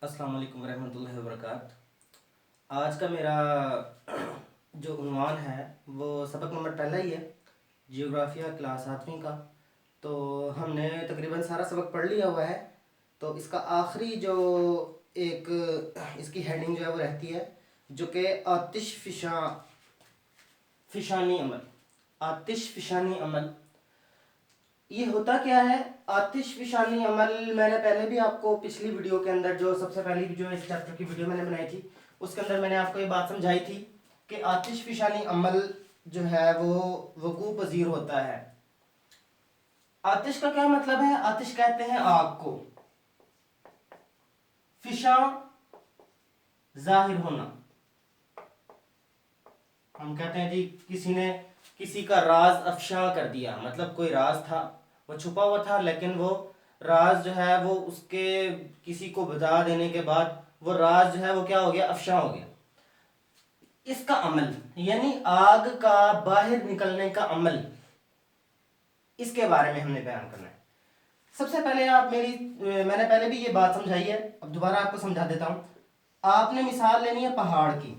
अस्सलाम वालेकुम रहमतुल्लाहि वबरकात। आज का मेरा जो उन्वान है वो सबक नंबर पहला ही है, जियोग्राफिया क्लास 7वीं का। तो हमने तकरीबन सारा सबक पढ़ लिया हुआ है। तो इसका आखिरी जो एक इसकी हेडिंग जो है वो रहती है, जो कि आतिश फिशानी अमल। आतिश फिशानी अमल ये होता क्या है? आतिश फिशानी अमल मैंने पहले भी आपको पिछली वीडियो के अंदर, जो सबसे पहली जो इस चैप्टर की वीडियो मैंने बनाई थी, उसके अंदर मैंने आपको ये बात समझाई थी कि आतिश फिशानी अमल जो है वो वकू पजीर होता है। आतिश का क्या मतलब है? आतिश कहते हैं आग को, फिशा जाहिर होना। हम कहते हैं जी किसी ने किसी का राज अफशा कर दिया, मतलब कोई राज था वो छुपा हुआ था, लेकिन वो राज जो है वो उसके किसी को बता देने के बाद वो राज जो है वो क्या हो गया? अफशा हो गया। इसका अमल यानी आग का बाहर निकलने का अमल, इसके बारे में हमने बयान करना है। सबसे पहले मैंने पहले भी ये बात समझाई है, अब दोबारा आपको समझा देता हूं। आपने मिसाल लेनी है पहाड़ की।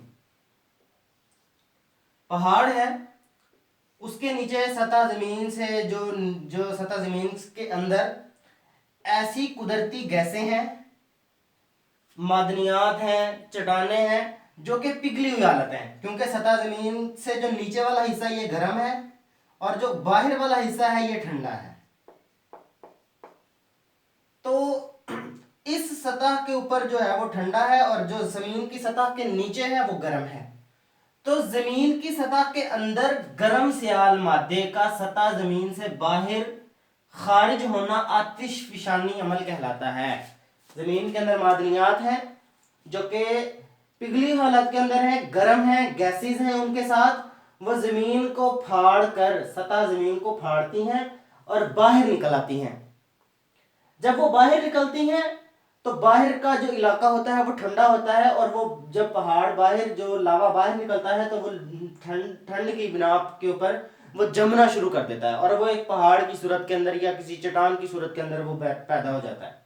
पहाड़ है, उसके नीचे सतह जमीन से जो जो सतह जमीन के अंदर ऐसी कुदरती गैसें हैं, मादनियात हैं, चट्टाने हैं, जो कि पिघली हुई हालत है, क्योंकि सतह जमीन से जो नीचे वाला हिस्सा ये गर्म है और जो बाहर वाला हिस्सा है ये ठंडा है। तो इस सतह के ऊपर जो है वो ठंडा है और जो जमीन की सतह के नीचे है वो गर्म है। तो जमीन की सतह के अंदर गर्म सियाल मादे का सतह जमीन से बाहर खारिज होना आतिश फिशानी अमल कहलाता है। जमीन के अंदर मादनियात हैं जो कि पिघली हालत के अंदर है, गर्म है, गैसेस हैं उनके साथ, वो जमीन को फाड़ कर, सतह जमीन को फाड़ती हैं और बाहर निकल आती हैं। जब वो बाहर निकलती हैं तो बाहर का जो इलाका होता है वो ठंडा होता है, और वो जब पहाड़ बाहर जो लावा बाहर निकलता है तो वो ठंड की बिना के ऊपर वो जमना शुरू कर देता है और वो एक पहाड़ की सूरत के अंदर या किसी चट्टान की सूरत के अंदर वो पैदा हो जाता है।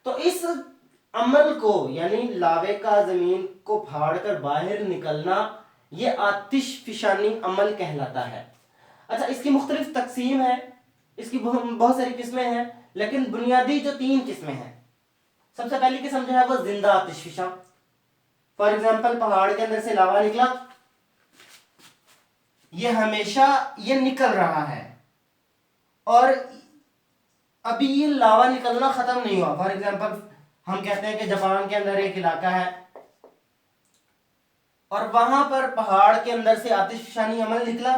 तो इस अमल को यानी लावे का जमीन को फाड़ कर बाहर निकलना, ये आतिश फिशानी अमल कहलाता है। अच्छा, इसकी मुख्तलिफ तकसीम है, इसकी बहुत सारी किस्में हैं, लेकिन बुनियादी जो 3 किस्में हैं। सबसे पहली किस्म जो है वो जिंदा आतिशफिशा। फॉर एग्जाम्पल पहाड़ के अंदर से लावा निकला, ये हमेशा ये निकल रहा है और अभी ये लावा निकलना खत्म नहीं हुआ। फॉर एग्जाम्पल हम कहते हैं कि जापान के अंदर एक इलाका है और वहां पर पहाड़ के अंदर से आतिशफिशानी अमल निकला,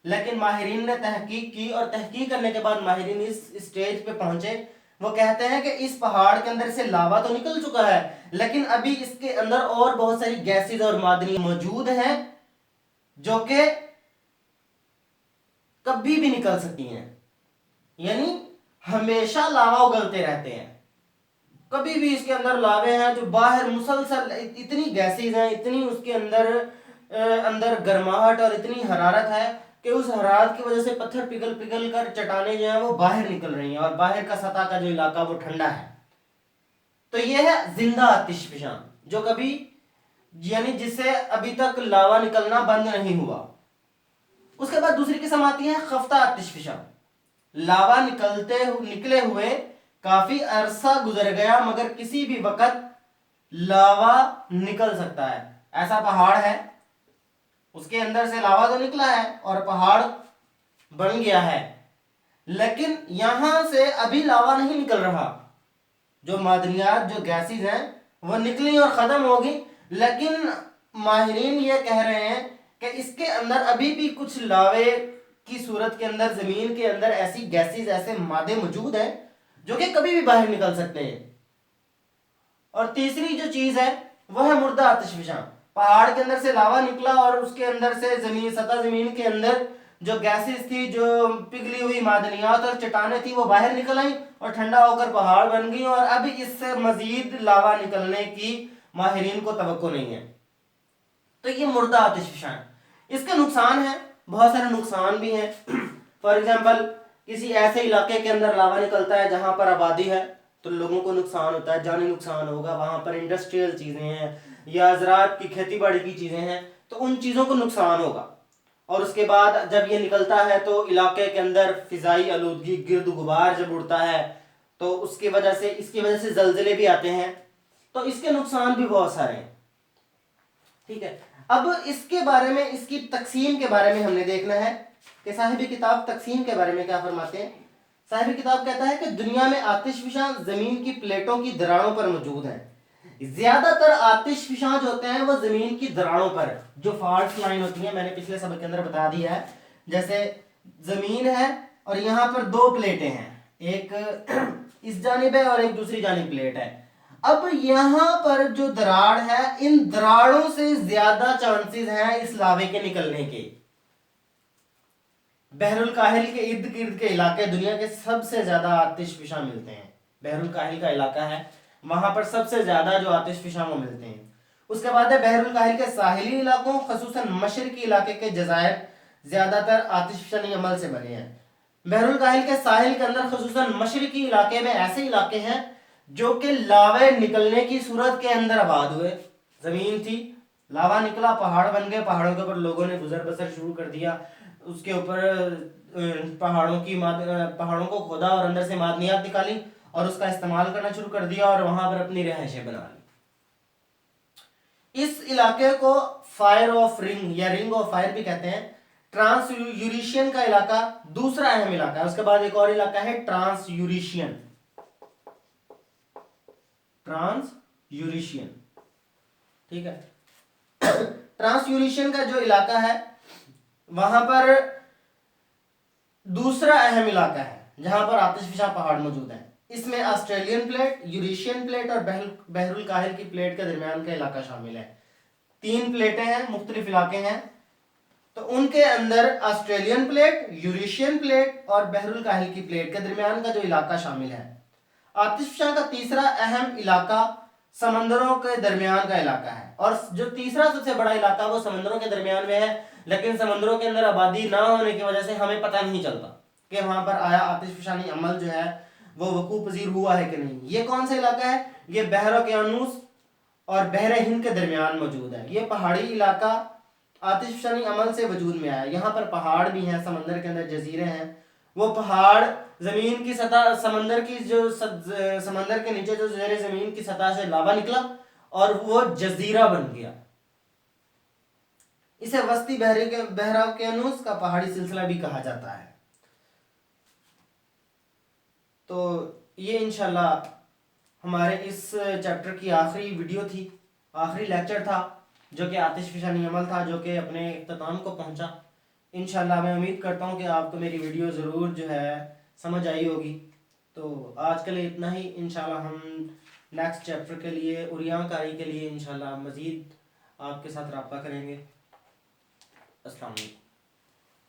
लेकिन माहिरीन ने तहकीक की और तहकीक करने के बाद माहिरीन इस स्टेज पे पहुंचे, वो कहते हैं कि इस पहाड़ के अंदर से लावा तो निकल चुका है, लेकिन अभी इसके अंदर और बहुत सारी गैसेस और मादनी मौजूद हैं जो कि कभी भी निकल सकती हैं। यानी हमेशा लावा उगलते रहते हैं, कभी भी इसके अंदर लावे हैं जो बाहर मुसलसल, इतनी गैसेस हैं, इतनी उसके अंदर गर्माहट और इतनी हरारत है कि उस हरारत की वजह से पत्थर पिघल पिघल कर चट्टाने जो है वो बाहर निकल रही हैं और बाहर का सतह का जो इलाका वो ठंडा है। तो ये है जिंदा आतिशफिशा, जो कभी यानी जिससे अभी तक लावा निकलना बंद नहीं हुआ। उसके बाद दूसरी किस्म आती है खफ्ता आतिशफिशा। लावा निकले हुए काफी अरसा गुजर गया मगर किसी भी वक्त लावा निकल सकता है। ऐसा पहाड़ है, उसके अंदर से लावा तो निकला है और पहाड़ बन गया है, लेकिन यहां से अभी लावा नहीं निकल रहा। जो मादनियात, जो गैसेस हैं वो निकली और खत्म होगी, लेकिन माहिरीन ये कह रहे हैं कि इसके अंदर अभी भी कुछ लावे की सूरत के अंदर, जमीन के अंदर ऐसी गैसेस, ऐसे मादे मौजूद हैं जो कि कभी भी बाहर निकल सकते हैं। और तीसरी जो चीज है वह है मुर्दा आतिशफिशा। पहाड़ के अंदर से लावा निकला और उसके अंदर से सतह जमीन के अंदर जो गैसेस थी, जो पिघली हुई मादनियात और चट्टानें थी, वो बाहर निकल आई और ठंडा होकर पहाड़ बन गई, और अब इससे मजीद लावा निकलने की माहिरीन को तवक्को नहीं है। तो ये मुर्दा आतिशफिशा है। इसके नुकसान है, बहुत सारे नुकसान भी हैं। फॉर एग्जाम्पल किसी ऐसे इलाके के अंदर लावा निकलता है जहां पर आबादी है, تو لوگوں کو نقصان ہوتا ہے، جانی نقصان ہوگا، وہاں پر انڈسٹریل چیزیں ہیں یا زراعت کی کھیتی باڑی کی چیزیں ہیں تو ان چیزوں کو نقصان ہوگا۔ اور اس کے بعد جب یہ نکلتا ہے تو علاقے کے اندر فضائی آلودگی، گرد و غبار جب اڑتا ہے تو اس کی وجہ سے زلزلے بھی آتے ہیں، تو اس کے نقصان بھی بہت سارے ہیں، ٹھیک ہے۔ اب اس کے بارے میں، اس کی تقسیم کے بارے میں ہم نے دیکھنا ہے کہ صاحب کتاب تقسیم کے بارے میں کیا فرماتے ہیں۔ صاحب کتاب کہتا ہے کہ دنیا میں آتش فشاں زمین کی پلیٹوں کی دراڑوں پر موجود ہیں۔ زیادہ تر آتش فشاں جو ہوتے ہیں وہ زمین کی دراڑوں پر، جو فالٹ لائن ہوتی ہیں، میں نے پچھلے سبق کے اندر بتا دیا ہے، جیسے زمین ہے اور یہاں پر دو پلیٹیں ہیں، ایک اس جانب ہے اور ایک دوسری جانب پلیٹ ہے۔ اب یہاں پر جو دراڑ ہے، ان دراڑوں سے زیادہ چانسز ہیں اس لاوے کے نکلنے کے۔ بحر الکاہل کے ارد گرد کے علاقے دنیا کے سب سے زیادہ آتش فشاں ملتے ہیں۔ بحر الکاہل کا علاقہ ہے، وہاں پر سب سے زیادہ جو آتش فشاں وہ ملتے ہیں۔ اس کے بعد ہے بحر الکاہل کے ساحلی علاقوں، خصوصاً مشرقی علاقے کے جزائر زیادہ تر آتش فشانی عمل سے بنے ہیں۔ بحر الکاہل کے ساحل کے اندر خصوصاً مشرقی علاقے میں ایسے علاقے ہیں جو کہ لاوے نکلنے کی صورت کے اندر آباد ہوئے۔ زمین تھی، لاوا نکلا، پہاڑ بن گئے، پہاڑوں کے اوپر لوگوں نے گزر بسر شروع کر دیا، اس کے اوپر پہاڑوں کو کھودا اور اندر سے معدنیات نکالی اور اس کا استعمال کرنا شروع کر دیا اور وہاں پر اپنی رہائشیں بنا لی۔ اس علاقے کو فائر آف رنگ یا رنگ آف فائر بھی کہتے ہیں۔ ٹرانس یوریشین کا علاقہ دوسرا اہم علاقہ ہے۔ اس کے بعد ایک اور علاقہ ہے ٹرانس یوریشین، ٹھیک ہے۔ ٹرانس یوریشین کا جو علاقہ ہے وہاں پر دوسرا اہم علاقہ ہے جہاں پر آتش فشاں پہاڑ موجود ہیں۔ اس میں آسٹریلین پلیٹ، یوریشین پلیٹ اور بحر الکاہل کی پلیٹ کے درمیان کا علاقہ شامل ہے۔ 3 پلیٹیں ہیں، مختلف علاقے ہیں، تو ان کے اندر آسٹریلین پلیٹ، یوریشین پلیٹ اور بحر الکاہل کی پلیٹ کے درمیان کا جو علاقہ شامل ہے۔ آتش فشاں کا تیسرا اہم علاقہ سمندروں کے درمیان کا علاقہ ہے، اور جو تیسرا سب سے بڑا علاقہ وہ سمندروں کے درمیان میں ہے، لیکن سمندروں کے اندر آبادی نہ ہونے کی وجہ سے ہمیں پتہ نہیں چلتا کہ وہاں پر آیا آتش فشانی عمل جو ہے وہ وقوع پذیر ہوا ہے کہ نہیں۔ یہ کون سا علاقہ ہے؟ یہ بحر اوقیانوس اور بحر ہند کے درمیان موجود ہے۔ یہ پہاڑی علاقہ آتش فشانی عمل سے وجود میں آیا۔ یہاں پر پہاڑ بھی ہیں، سمندر کے اندر جزیرے ہیں، وہ پہاڑ زمین کی سطح، سمندر کے نیچے جو زیر زمین کی سطح سے لاوا نکلا اور وہ جزیرہ بن گیا۔ اسے وسطی بحر اوقیانوس کا پہاڑی سلسلہ بھی کہا جاتا ہے۔ تو یہ انشاءاللہ ہمارے اس چیپٹر کی آخری ویڈیو تھی، آخری لیکچر تھا جو کہ آتش فشانی عمل تھا، جو کہ اپنے اختتام کو پہنچا۔ انشاءاللہ میں امید کرتا ہوں کہ آپ کو میری ویڈیو ضرور جو ہے سمجھ آئی ہوگی۔ تو آج کے لیے اتنا ہی، انشاءاللہ ہم نیکسٹ چیپٹر کے لیے، عریاں کاری کے لیے انشاءاللہ مزید آپ کے ساتھ رابطہ کریں گے۔ السلام علیکم۔